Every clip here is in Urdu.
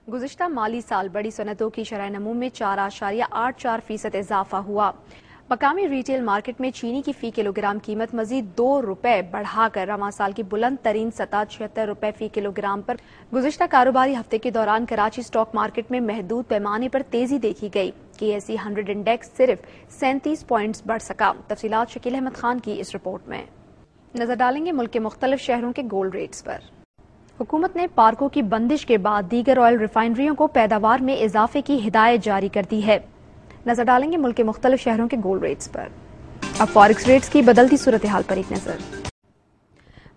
گزشتہ مالی سال بڑی صنعتوں کی شرح نمو میں 4.84% اضافہ ہوا۔ مقامی ریٹیل مارکیٹ میں چینی کی فی کلو گرام قیمت مزید 2 روپے بڑھا کر رواں سال کی بلند ترین سطح 76 روپے فی کلو گرام پر۔ گزشتہ کاروباری ہفتے کے دوران کراچی سٹاک مارکیٹ میں محدود پیمانے پر تیزی دیکھی گئی۔ KSE 100 انڈیکس صرف 37 پوائنٹس بڑھ سکا۔ تفصیلات شکیل احمد خان کی اس رپورٹ میں۔ نظر ڈالیں گے ملک کے مختلف شہروں کے گولڈ ریٹس پر۔ حکومت نے پارکوں کی بندش کے بعد دیگر آئل ریفائنریوں کو پیداوار میں اضافے کی ہدایت جاری کر دی ہے۔ نظر ڈالیں گے ملک کے مختلف شہروں کے گولڈ ریٹس پر۔ اب فارکس ریٹس کی بدلتی صورتحال پر ایک نظر۔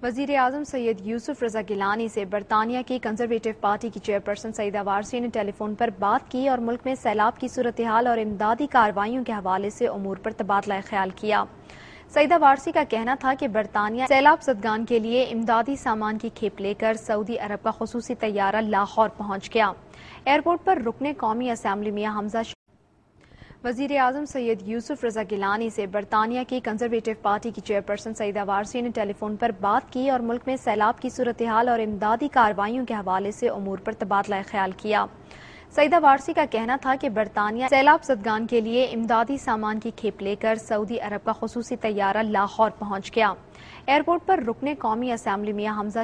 وزیر اعظم سید یوسف رضا گیلانی سے برطانیہ کی کنزرویٹو پارٹی کی چیئرپرسن سعیدہ وارثی نے ٹیلی فون پر بات کی اور ملک میں سیلاب کی صورتحال اور امدادی کارروائیوں کے حوالے سے امور پر تبادلہ خیال کیا۔ سعیدہ وارثی کا کہنا تھا کہ برطانیہ سیلاب زدگان کے لیے امدادی سامان کی کھیپ لے کر سعودی عرب کا خصوصی طیارہ لاہور پہنچ گیا۔ ایئرپورٹ پر رکن قومی اسمبلی میاں حمزہ وزیر اعظم سید یوسف رضا گیلانی سے برطانیہ کی کنزرویٹو پارٹی کی چیئرپرسن سعیدہ وارثی نے ٹیلی فون پر بات کی اور ملک میں سیلاب کی صورتحال اور امدادی کارروائیوں کے حوالے سے امور پر تبادلہ خیال کیا۔ سعیدہ وارثی کا کہنا تھا کہ برطانیہ سیلاب زدگان کے لیے امدادی سامان کی کھیپ لے کر سعودی عرب کا خصوصی طیارہ لاہور پہنچ گیا۔ ایئرپورٹ پر رکن قومی اسمبلی میاں حمزہ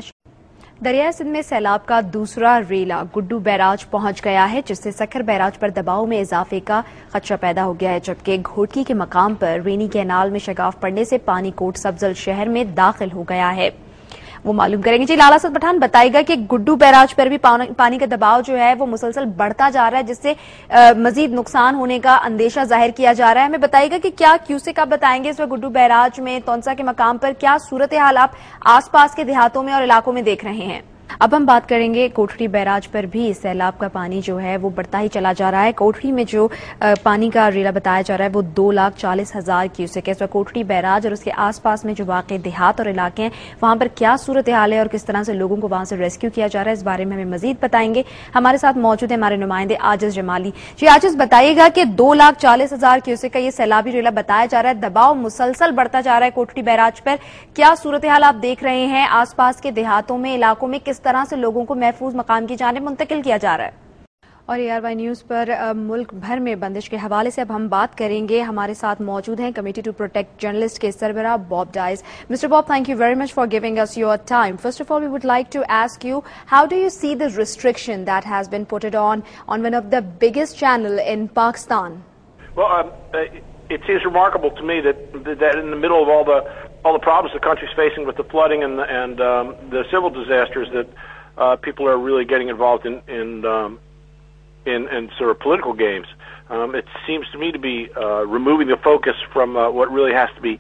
دریائے سندھ میں سیلاب کا دوسرا ریلا گڈو بیراج پہنچ گیا ہے، جس سے سکھر بیراج پر دباؤ میں اضافے کا خدشہ پیدا ہو گیا ہے، جبکہ گھوٹکی کے مقام پر رینی کینال میں شگاف پڑنے سے پانی کوٹ سبزل شہر میں داخل ہو گیا ہے۔ وہ معلوم کریں گے جی لالا اسد پٹھان بتائے گا کہ گڈو بیراج پر بھی پانی کا دباؤ جو ہے وہ مسلسل بڑھتا جا رہا ہے، جس سے مزید نقصان ہونے کا اندیشہ ظاہر کیا جا رہا ہے۔ ہمیں بتائے گا کہ کیا کیوسیک آپ بتائیں گے اس وقت گڈو بیراج میں تونسا کے مقام پر کیا صورتحال آپ آس پاس کے دیہاتوں میں اور علاقوں میں دیکھ رہے ہیں؟ اب ہم بات کریں گے کوٹڑی بیراج پر بھی سیلاب کا پانی جو ہے وہ بڑھتا ہی چلا جا رہا ہے۔ کوٹڑی میں جو پانی کا ریلا بتایا جا رہا ہے وہ 2,40,000 کیوسیک ہے۔ اس وقت کوٹڑی بیراج اور اس کے آس پاس میں جو واقع دیہات اور علاقے ہیں وہاں پر کیا صورتحال ہے اور کس طرح سے لوگوں کو وہاں سے ریسکیو کیا جا رہا ہے، اس بارے میں ہمیں مزید بتائیں گے۔ ہمارے ساتھ موجود ہیں ہمارے نمائندے عاجز جمالی۔ جی عاجز بتائیے گا کہ 2,40,000 کیوسیک کا یہ سیلابی ریلا بتایا جا رہا ہے، دباؤ مسلسل بڑھتا جا رہا ہے کوٹڑی بیراج پر، کیا صورتحال آپ دیکھ رہے ہیں آس پاس کے دیہاتوں میں علاقوں میں، کس طرح سے لوگوں کو محفوظ مقام کی جانب منتقل کیا جا رہا ہے؟ اور ARY نیوز پر ملک بھر میں بندش کے حوالے سے اب ہم بات کریں گے۔ ہمارے ساتھ موجود ہیں کمیٹی ٹو پروٹیکٹ جرنلسٹ کے سربراہ باب ڈائز۔ مسٹر باب, thank you very much for giving us your time. First of all, we would like to ask you, how do you see the restriction that has been put on one of the biggest channel in Pakistan? Well, it seems remarkable to me that in the middle of all the problems the country is facing with the flooding and the civil disasters, that people are really getting involved in sort of political games. It seems to me to be removing the focus from what really has to be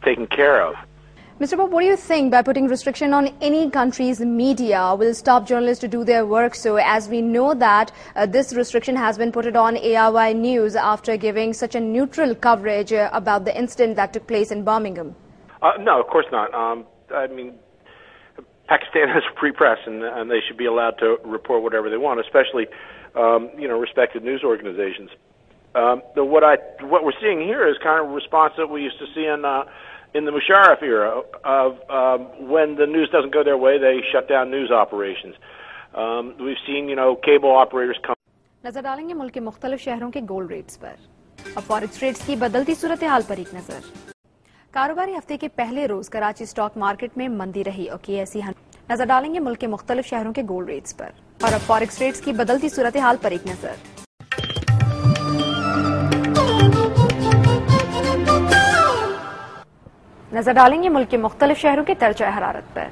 taken care of. Mr. Bob, what do you think by putting restriction on any country's media will stop journalists to do their work? So as we know that this restriction has been put on ARY News after giving such a neutral coverage about the incident that took place in Birmingham. No, of course not. I mean, Pakistan has a free press, and they should be allowed to report whatever they want, especially, respected news organizations. What we're seeing here is kind of a response that we used to see in the Musharraf era of when the news doesn't go their way, they shut down news operations. We've seen, cable operators come. نظر ڈالیں گے ملک کے مختلف شہروں کے گولڈ ریٹس پر۔ اب فارکس ریٹس کی بدلتی صورتحال پر ایک نظر۔ کاروباری ہفتے کے پہلے روز کراچی سٹاک مارکیٹ میں مندی رہی اور KSE 100 نظر ڈالیں گے ملک کے مختلف شہروں کے گولڈ ریٹس پر۔ اور اب فارکس ریٹس کی بدلتی صورتحال پر ایک نظر۔ نظر ڈالیں گے ملک کے مختلف شہروں کے درجہ حرارت پر۔